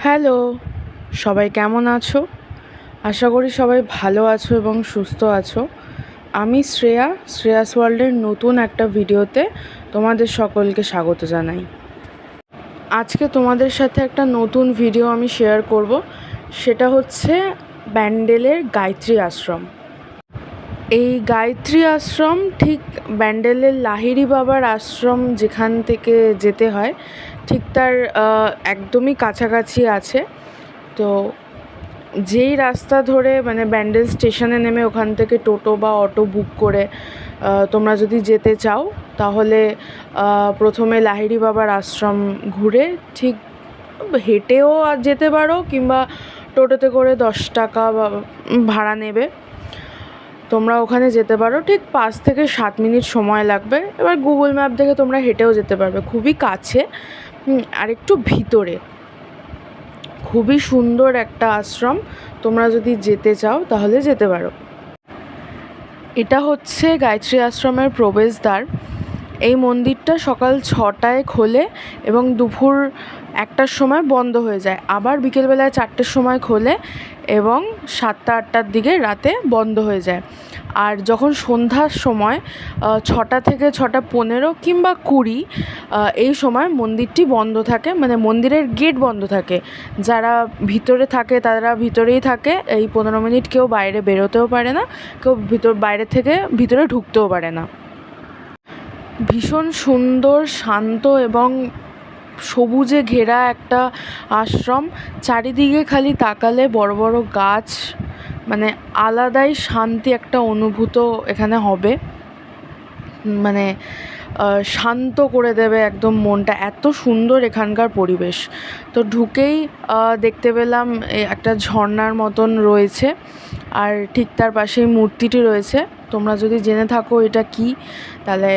Hello, সবাই কেমন আছো? আশা করি সবাই ভালো আছো এবং সুস্থ আছো। আমি শ্রেয়াস ওয়ার্ল্ডের নতুন একটা ভিডিওতে তোমাদের সকলকে স্বাগত জানাই। আজকে তোমাদের সাথে একটা নতুন ভিডিও আমি শেয়ার করব। সেটা হচ্ছে ব্যান্ডেলের গায়ত্রী আশ্রম। এই গায়ত্রী আশ্রম ঠিক ব্যান্ডেলের লাহিড়ী বাবার আশ্রম যেখান থেকে যেতে হয় ঠিক তার একদমই কাছাকাছি আছে। তো যেই রাস্তা ধরে ব্যান্ডেল স্টেশনে নেমে ওখান থেকে টোটো বা অটো বুক করে তোমরা যদি যেতে চাও তাহলে প্রথমে লাহিড়ী বাবার আশ্রম ঘুরে ঠিক হেঁটেও যেতে পারো কিংবা টোটোতে করে 10 টাকা ভাড়া নেবে, তোমরা ওখানে যেতে পারো। ঠিক 5 থেকে 7 মিনিট সময় লাগবে। এবার গুগল ম্যাপ দেখে তোমরা হেঁটেও যেতে পারবে, খুবই কাছে আর একটু ভিতরে। খুবই সুন্দর একটা আশ্রম, তোমরা যদি যেতে চাও তাহলে যেতে পারো। এটা হচ্ছে গায়ত্রী আশ্রমের প্রবেশদ্বার। এই মন্দিরটা সকাল 6টায় খোলে এবং দুপুর 1টার সময় বন্ধ হয়ে যায়, আবার বিকেলবেলায় 4টের সময় খোলে এবং 7টা 8টার দিকে রাতে বন্ধ হয়ে যায়। আর যখন সন্ধ্যার সময় 6টা থেকে 6টা 15 কিংবা 20 এই সময় মন্দিরটি বন্ধ থাকে, মন্দিরের গেট বন্ধ থাকে। যারা ভিতরে থাকে তারা ভিতরেই থাকে, এই 15 মিনিট কেউ বাইরে বেরোতেও পারে না, কেউ বাইরে থেকে ভিতরে ঢুকতেও পারে না। ভীষণ সুন্দর, শান্ত এবং সবুজে ঘেরা একটা আশ্রম। চারিদিকে খালি তাকালে বড় বড় গাছ, আলাদাই শান্তি একটা অনুভূত এখানে হবে। শান্ত করে দেবে একদম মনটা, এত সুন্দর এখানকার পরিবেশ। তো ঢুকেই দেখতে পেলাম একটা ঝর্ণার মতন রয়েছে, আর ঠিক তার পাশেই মূর্তিটি রয়েছে। তোমরা যদি জেনে থাকো এটা কি, তাহলে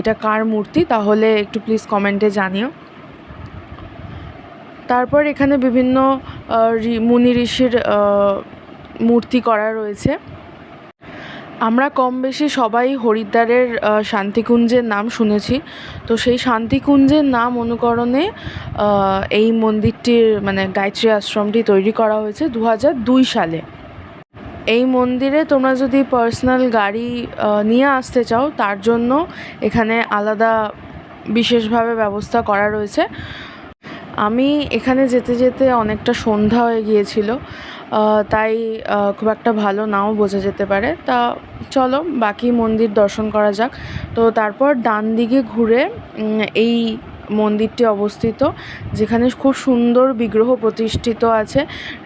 এটা কার মূর্তি তাহলে একটু প্লিজ কমেন্টে জানিও। তারপর এখানে বিভিন্ন মুনি ঋষির মূর্তি করা রয়েছে। আমরা কম বেশি সবাই হরিদ্বারের শান্তিকুঞ্জের নাম শুনেছি। তো সেই শান্তিকুঞ্জের নাম অনুকরণে এই মন্দিরটির গায়ত্রী আশ্রমটি তৈরি করা হয়েছে 2002 সালে। এই মন্দিরে তোমরা যদি পার্সোনাল গাড়ি নিয়ে আসতে চাও তার জন্য এখানে আলাদা বিশেষভাবে ব্যবস্থা করা রয়েছে। আমি এখানে যেতে যেতে অনেকটা সন্ধ্যা হয়ে গিয়েছিল, তাই খুব একটা ভালো নাও বোঝা যেতে পারে। তা চলো বাকি মন্দির দর্শন করা যাক। তো তারপর ডান দিকে ঘুরে এই মন্দিরটি অবস্থিত, যেখানে খুব সুন্দর বিগ্রহ প্রতিষ্ঠিত আছে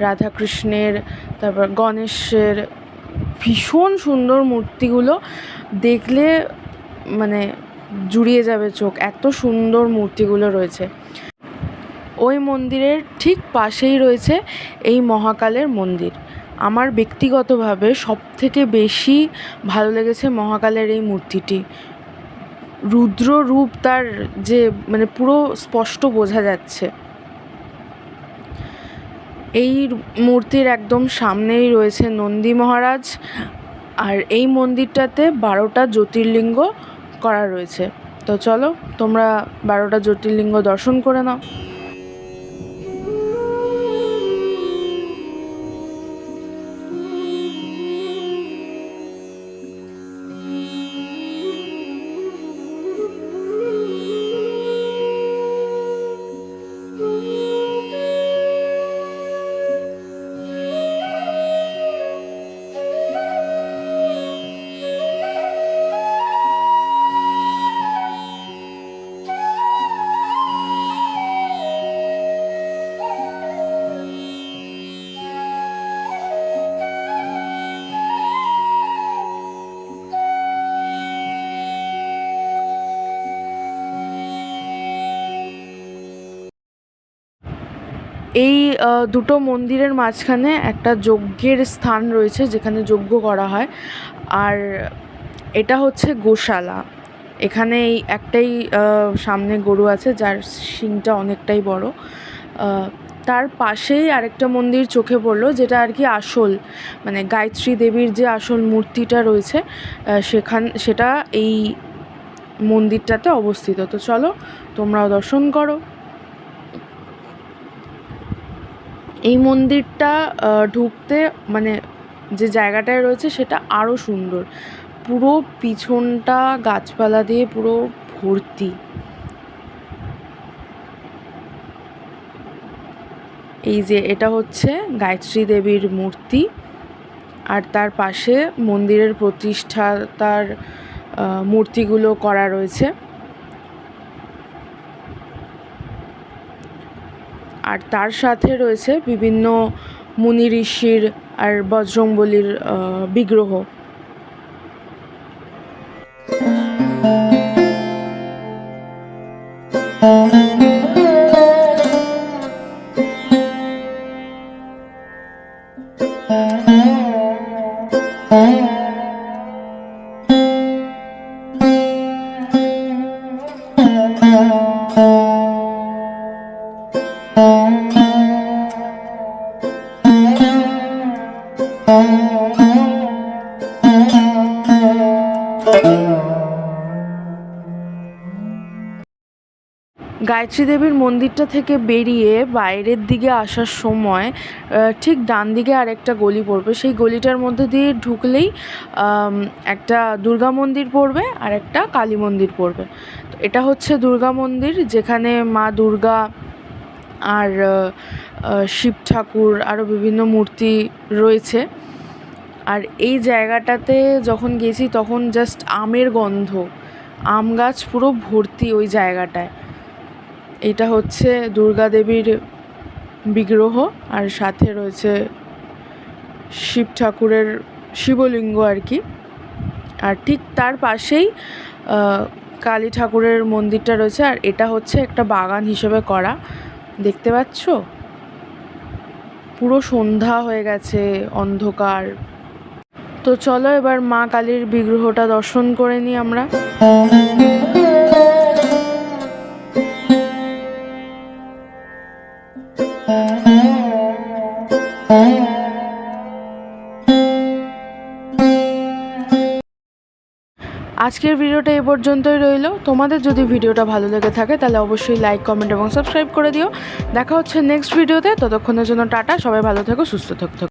রাধাকৃষ্ণের, তারপর গণেশের। ভীষণ সুন্দর মূর্তিগুলো, দেখলে জুড়িয়ে যাবে চোখ, এত সুন্দর মূর্তিগুলো রয়েছে। ওই মন্দিরের ঠিক পাশেই রয়েছে এই মহাকালের মন্দির। আমার ব্যক্তিগতভাবে সবথেকে বেশি ভালো লেগেছে মহাকালের এই মূর্তিটি। রুদ্র রূপ তার যে পুরো স্পষ্ট বোঝা যাচ্ছে। এই মূর্তির একদম সামনেই রয়েছে নন্দী মহারাজ, আর এই মন্দিরটাতে 12টা জ্যোতির্লিঙ্গ করা রয়েছে। তো চলো তোমরা 12টা জ্যোতির্লিঙ্গ দর্শন করে নাও। এই দুটো মন্দিরের মাঝখানে একটা যজ্ঞের স্থান রয়েছে, যেখানে যজ্ঞ করা হয়। আর এটা হচ্ছে গোশালা। এখানে এই একটাই সামনে গরু আছে, যার শিংটা অনেকটাই বড়। তার পাশেই আরেকটা মন্দির চোখে পড়লো, যেটা আর কি আসল গায়ত্রী দেবীর যে আসল মূর্তিটা রয়েছে সেটা এই মন্দিরটাতে অবস্থিত। তো চলো তোমরাও দর্শন করো। এই মন্দিরটা ঢুকতে মানে যে জায়গাটায় রয়েছে সেটা আরও সুন্দর, পুরো পিছনটা গাছপালা দিয়ে পুরো ভর্তি। এই যে এটা হচ্ছে গায়ত্রী দেবীর মূর্তি, আর তার পাশে মন্দিরের প্রতিষ্ঠাতার মূর্তিগুলো করা রয়েছে। আর তার সাথে রয়েছে বিভিন্ন মুনি ঋষির আর বজরংবলীর বিগ্রহ। গায়ত্রী দেবীর মন্দিরটা থেকে বেরিয়ে বাইরের দিকে আসার সময় ঠিক ডান দিকে আরেকটা গলি পড়বে, সেই গলিটার মধ্যে দিয়ে ঢুকলেই একটা দুর্গা মন্দির পড়বে আর একটা কালী মন্দির পড়বে। তো এটা হচ্ছে দুর্গা মন্দির, যেখানে মা দুর্গা আর শিব ঠাকুর আরও বিভিন্ন মূর্তি রয়েছে। আর এই জায়গাটাতে যখন গেছি তখন জাস্ট আমের গন্ধ, আম গাছ পুরো ভর্তি ওই জায়গাটায়। এটা হচ্ছে দুর্গা দেবীর বিগ্রহ, আর সাথে রয়েছে শিব ঠাকুরের শিবলিঙ্গ আর কি। আর ঠিক তার পাশেই কালী ঠাকুরের মন্দিরটা রয়েছে। আর এটা হচ্ছে একটা বাগান হিসেবে করা, দেখতে পাচ্ছ? পুরো সন্ধ্যা হয়ে গেছে, অন্ধকার। তো চলো এবার মা কালীর বিগ্রহটা দর্শন করে নিই আমরা। আজকের ভিডিওটা এ পর্যন্তই রইল। তোমাদের যদি ভিডিওটা ভালো লেগে থাকে তাহলে অবশ্যই লাইক, কমেন্ট এবং সাবস্ক্রাইব করে দিও। দেখা হচ্ছে নেক্সট ভিডিওতে। ততক্ষণের জন্য টাটা, সবাই ভালো থেকো, সুস্থ থাকো।